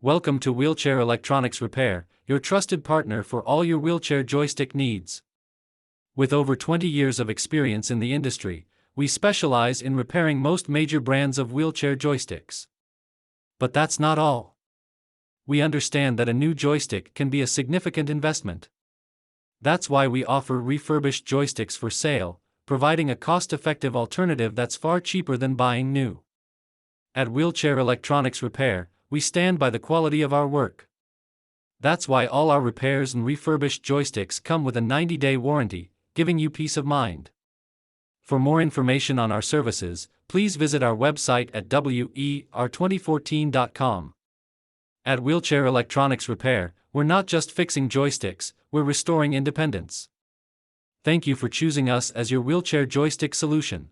Welcome to Wheelchair Electronics Repair, your trusted partner for all your wheelchair joystick needs. With over 20 years of experience in the industry, we specialize in repairing most major brands of wheelchair joysticks. But that's not all. We understand that a new joystick can be a significant investment. That's why we offer refurbished joysticks for sale, providing a cost-effective alternative that's far cheaper than buying new. At Wheelchair Electronics Repair, we stand by the quality of our work. That's why all our repairs and refurbished joysticks come with a 90-day warranty, giving you peace of mind. For more information on our services, please visit our website at WER2014.com. At Wheelchair Electronics Repair, we're not just fixing joysticks, we're restoring independence. Thank you for choosing us as your wheelchair joystick solution.